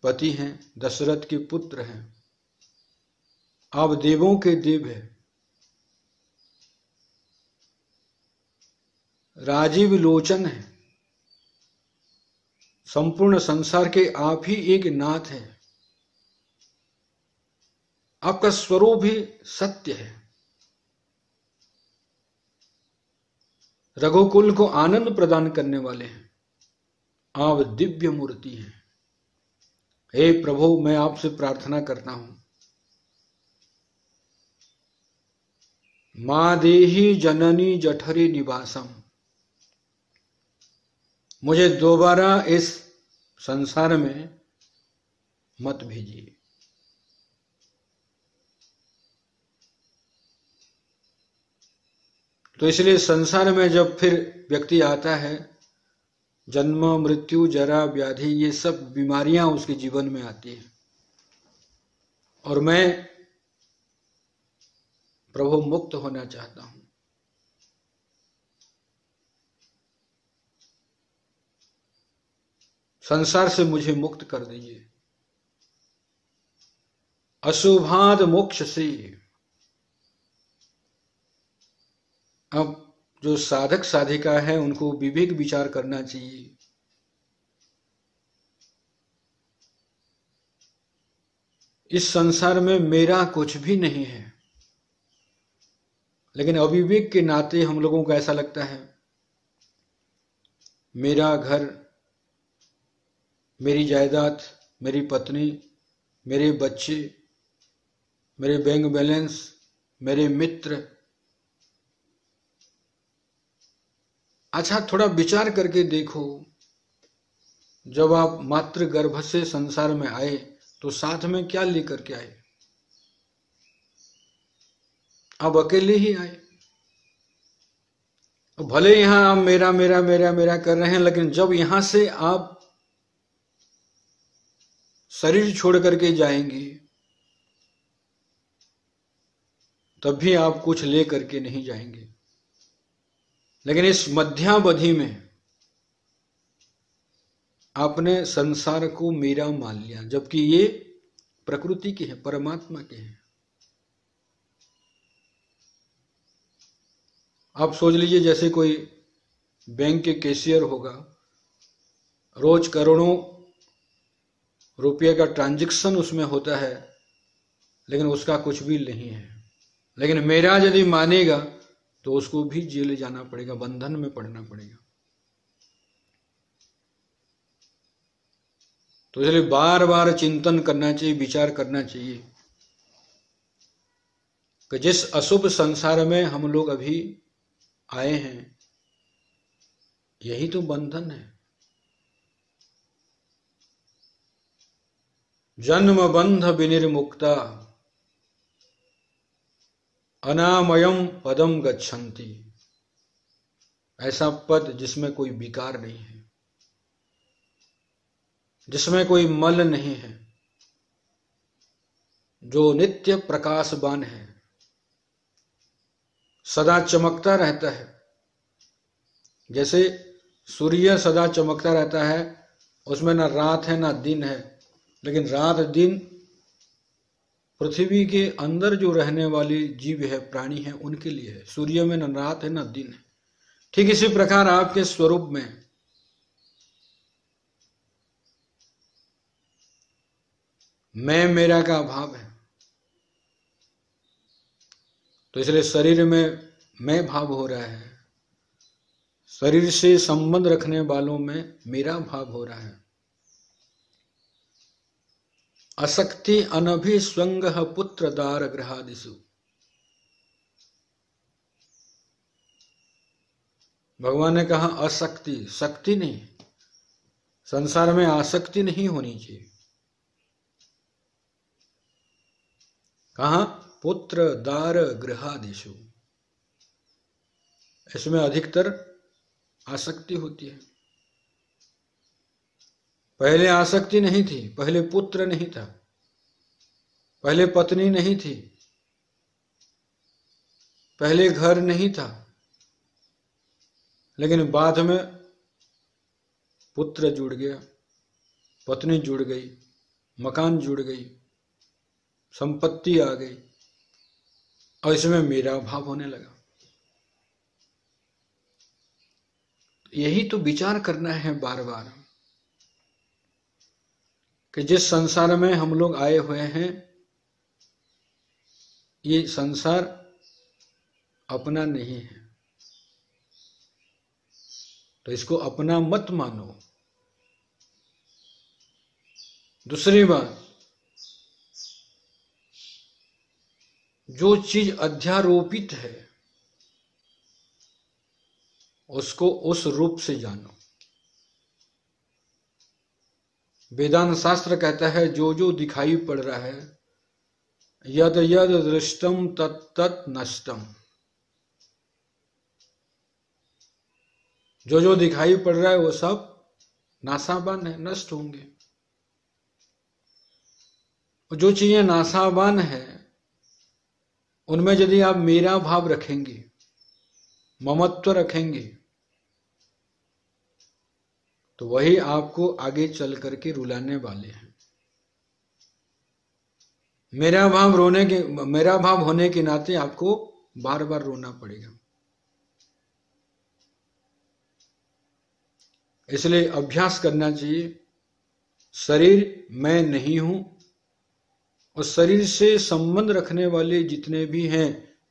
पति हैं, दशरथ के पुत्र हैं, आप देवों के देव हैं, राजीव लोचन है, संपूर्ण संसार के आप ही एक नाथ हैं, आपका स्वरूप ही सत्य है, रघुकुल को आनंद प्रदान करने वाले हैं, आप दिव्य मूर्ति हैं। हे प्रभु, मैं आपसे प्रार्थना करता हूं, मां देहि जननी जठरे निवासम, मुझे दोबारा इस संसार में मत भेजिए। तो इसलिए संसार में जब फिर व्यक्ति आता है, जन्म मृत्यु जरा व्याधि ये सब बीमारियां उसके जीवन में आती हैं, और मैं प्रभु मुक्त होना चाहता हूं। संसार से मुझे मुक्त कर दीजिए। अशुभाद मोक्ष से। अब जो साधक साधिका है उनको विवेक विचार करना चाहिए। इस संसार में मेरा कुछ भी नहीं है, लेकिन अविवेक के नाते हम लोगों को ऐसा लगता है मेरा घर, मेरी जायदाद, मेरी पत्नी, मेरे बच्चे, मेरे बैंक बैलेंस, मेरे मित्र। अच्छा, थोड़ा विचार करके देखो, जब आप मातृ गर्भ से संसार में आए तो साथ में क्या लेकर के आए? आप अकेले ही आए। भले यहां आप मेरा मेरा मेरा मेरा कर रहे हैं, लेकिन जब यहां से आप शरीर छोड़ करके जाएंगे तब भी आप कुछ ले करके नहीं जाएंगे। लेकिन इस मध्यावधि में आपने संसार को मेरा मान लिया, जबकि ये प्रकृति के हैं, परमात्मा के हैं। आप सोच लीजिए, जैसे कोई बैंक के कैशियर होगा, रोज करोड़ों रुपये का ट्रांजैक्शन उसमें होता है, लेकिन उसका कुछ भी नहीं है। लेकिन मेरा यदि मानेगा तो उसको भी जेल जाना पड़ेगा, बंधन में पड़ना पड़ेगा। तो इसलिए बार बार चिंतन करना चाहिए, विचार करना चाहिए कि जिस अशुभ संसार में हम लोग अभी आए हैं, यही तो बंधन है। जन्म बंध विनिर्मुक्ता अनामयम पदम गच्छन्ति। ऐसा पद जिसमें कोई विकार नहीं है, जिसमें कोई मल नहीं है, जो नित्य प्रकाशवान है, सदा चमकता रहता है। जैसे सूर्य सदा चमकता रहता है, उसमें ना रात है ना दिन है, लेकिन रात दिन पृथ्वी के अंदर जो रहने वाले जीव है, प्राणी है, उनके लिए है। सूर्य में न रात है न दिन है। ठीक इसी प्रकार आपके स्वरूप में मैं मेरा का अभाव है। तो इसलिए शरीर में मैं भाव हो रहा है, शरीर से संबंध रखने वालों में मेरा भाव हो रहा है। असक्ति अनभिस्वंग पुत्र दार ग्रहादिषु। भगवान ने कहा असक्ति, शक्ति नहीं, संसार में आसक्ति नहीं होनी चाहिए। कहा पुत्र दार गृहादिषु, इसमें अधिकतर आसक्ति होती है। पहले आसक्ति नहीं थी, पहले पुत्र नहीं था, पहले पत्नी नहीं थी, पहले घर नहीं था, लेकिन बाद में पुत्र जुड़ गया, पत्नी जुड़ गई, मकान जुड़ गई, संपत्ति आ गई, और इसमें मेरा भाव होने लगा। यही तो विचार करना है बार बार कि जिस संसार में हम लोग आए हुए हैं, ये संसार अपना नहीं है, तो इसको अपना मत मानो। दूसरी बात, जो चीज अध्यारोपित है उसको उस रूप से जानो। वेदांत शास्त्र कहता है जो जो दिखाई पड़ रहा है, यद यद दृष्टम तत् तत् नष्टम, जो जो दिखाई पड़ रहा है वो सब नासाबान है, नष्ट होंगे। जो चीजें नासाबान है उनमें यदि आप मेरा भाव रखेंगे, ममत्व रखेंगे, तो वही आपको आगे चल करके रुलाने वाले हैं। मेरा भाव होने के नाते आपको बार बार रोना पड़ेगा। इसलिए अभ्यास करना चाहिए, शरीर मैं नहीं हूं, और शरीर से संबंध रखने वाले जितने भी हैं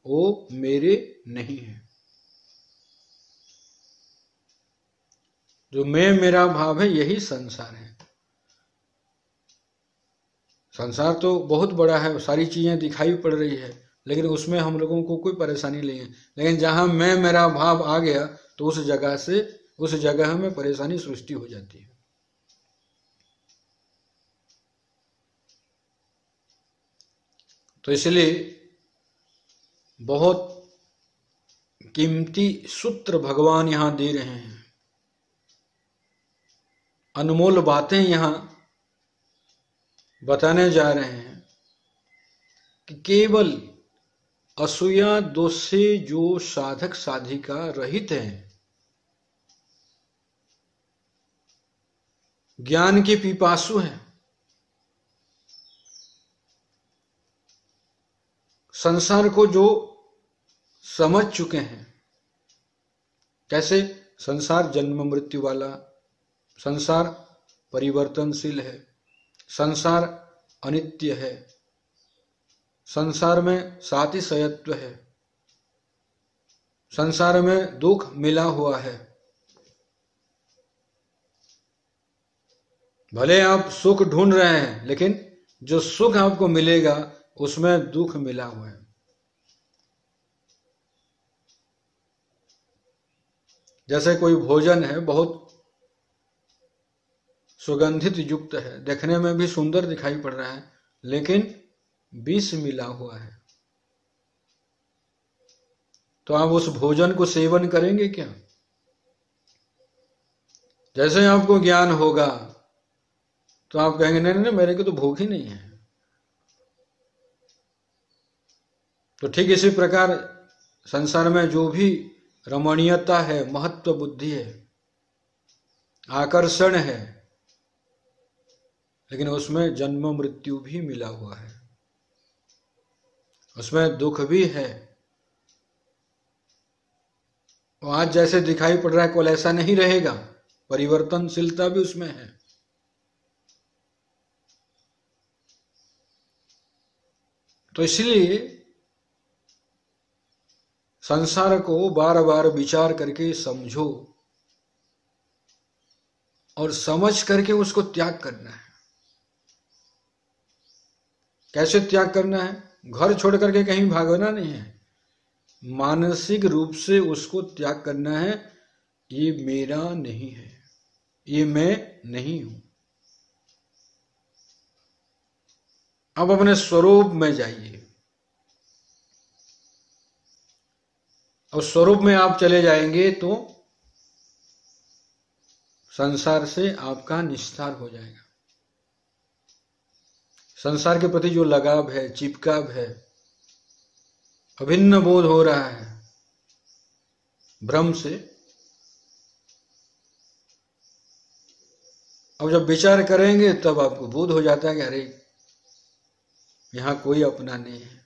वो मेरे नहीं हैं। जो मैं मेरा भाव है यही संसार है। संसार तो बहुत बड़ा है, सारी चीजें दिखाई पड़ रही है, लेकिन उसमें हम लोगों को कोई परेशानी नहीं है। लेकिन जहां मैं मेरा भाव आ गया तो उस जगह में परेशानी सृष्टि हो जाती है। तो इसलिए बहुत कीमती सूत्र भगवान यहां दे रहे हैं, अनमोल बातें यहां बताने जा रहे हैं कि केवल असूया दोष से जो साधक साधिका रहित हैं, ज्ञान के पिपासु हैं, संसार को जो समझ चुके हैं, कैसे संसार जन्म मृत्यु वाला, संसार परिवर्तनशील है, संसार अनित्य है, संसार में सातिशयत्व है, संसार में दुख मिला हुआ है। भले आप सुख ढूंढ रहे हैं, लेकिन जो सुख आपको मिलेगा उसमें दुख मिला हुआ है। जैसे कोई भोजन है, बहुत सुगंधित युक्त है, देखने में भी सुंदर दिखाई पड़ रहा है, लेकिन विष मिला हुआ है, तो आप उस भोजन को सेवन करेंगे क्या? जैसे आपको ज्ञान होगा तो आप कहेंगे नहीं नहीं, मेरे को तो भूख ही नहीं है। तो ठीक इसी प्रकार संसार में जो भी रमणीयता है, महत्व बुद्धि है, आकर्षण है, लेकिन उसमें जन्म मृत्यु भी मिला हुआ है, उसमें दुख भी है। आज जैसे दिखाई पड़ रहा है कल ऐसा नहीं रहेगा, परिवर्तनशीलता भी उसमें है। तो इसलिए संसार को बार बार विचार करके समझो और समझ करके उसको त्याग करना है। कैसे त्याग करना है? घर छोड़ करके कहीं भागना नहीं है, मानसिक रूप से उसको त्याग करना है। ये मेरा नहीं है, ये मैं नहीं हूं। अब अपने स्वरूप में जाइए, और स्वरूप में आप चले जाएंगे तो संसार से आपका निस्तार हो जाएगा। संसार के प्रति जो लगाव है, चिपकाव है, अभिन्न बोध हो रहा है भ्रम से, अब जब विचार करेंगे तब आपको बोध हो जाता है कि अरे यहां कोई अपना नहीं है।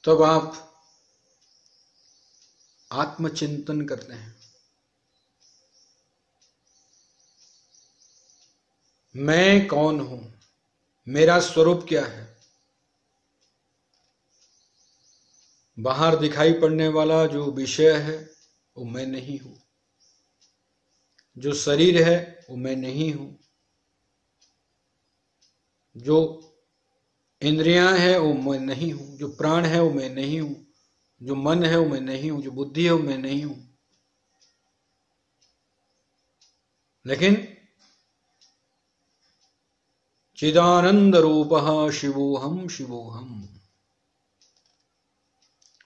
तब आप आत्मचिंतन करते हैं, मैं कौन हूं, मेरा स्वरूप क्या है। बाहर दिखाई पड़ने वाला जो विषय है वो मैं नहीं हूं, जो शरीर है वो मैं नहीं हूं, जो इंद्रियां हैं वो मैं नहीं हूं, जो प्राण है वो मैं नहीं हूं, जो मन है वो मैं नहीं हूं, जो बुद्धि है वो मैं नहीं हूं। लेकिन चिदानंद रूपः शिवोहम शिवोहम,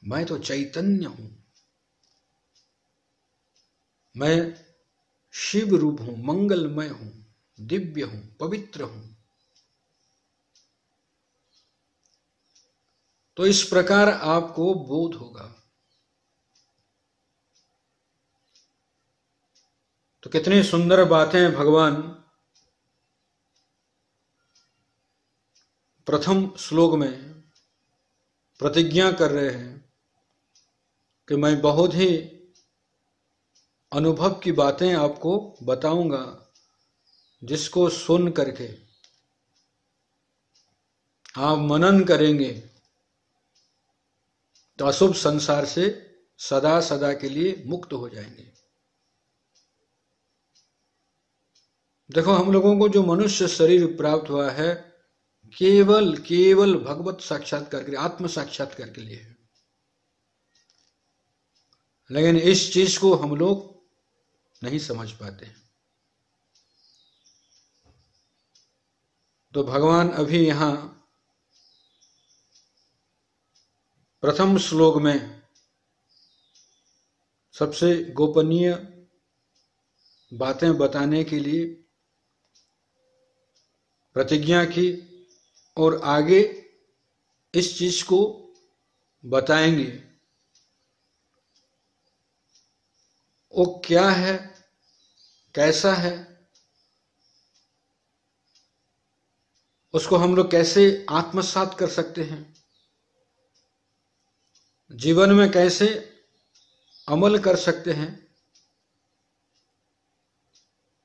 मैं तो चैतन्य हूं, मैं शिव रूप हूं, मंगलमय हूं, दिव्य हूं, पवित्र हूं। तो इस प्रकार आपको बोध होगा। तो कितनी सुंदर बातें भगवान प्रथम श्लोक में प्रतिज्ञा कर रहे हैं कि मैं बहुत ही अनुभव की बातें आपको बताऊंगा, जिसको सुन करके आप मनन करेंगे तो अशुभ संसार से सदा सदा के लिए मुक्त हो जाएंगे। देखो, हम लोगों को जो मनुष्य शरीर प्राप्त हुआ है केवल केवल भगवत साक्षात्कार के लिए, आत्म साक्षात्कार के लिए है। लेकिन इस चीज को हम लोग नहीं समझ पाते। तो भगवान अभी यहां प्रथम श्लोक में सबसे गोपनीय बातें बताने के लिए प्रतिज्ञा की, और आगे इस चीज को बताएंगे वो क्या है, कैसा है, उसको हम लोग कैसे आत्मसात कर सकते हैं, जीवन में कैसे अमल कर सकते हैं,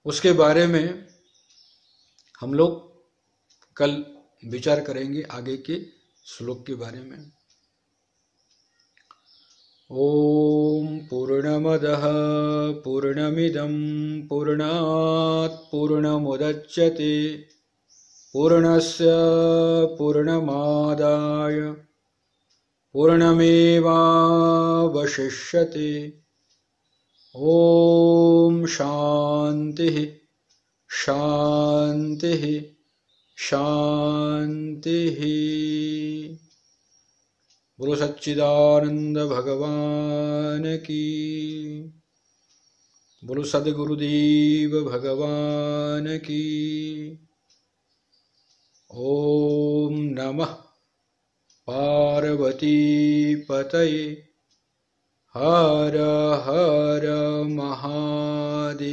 उसके बारे में हम लोग कल विचार करेंगे आगे के श्लोक के बारे में। ओम पूर्णमदः पूर्णमिदं पूर्णात् पूर्णमुदच्यते पूर्णस्य पूर्णमादाय पूर्णमेवावशिष्यते। ओम शांतिः शांतिः शांतिः। बोलो सच्चिदानंद भगवान की, बोलो सद्गुरुदेव भगवान की। ओम नमः पार्वती पतये, हर हर महादेव।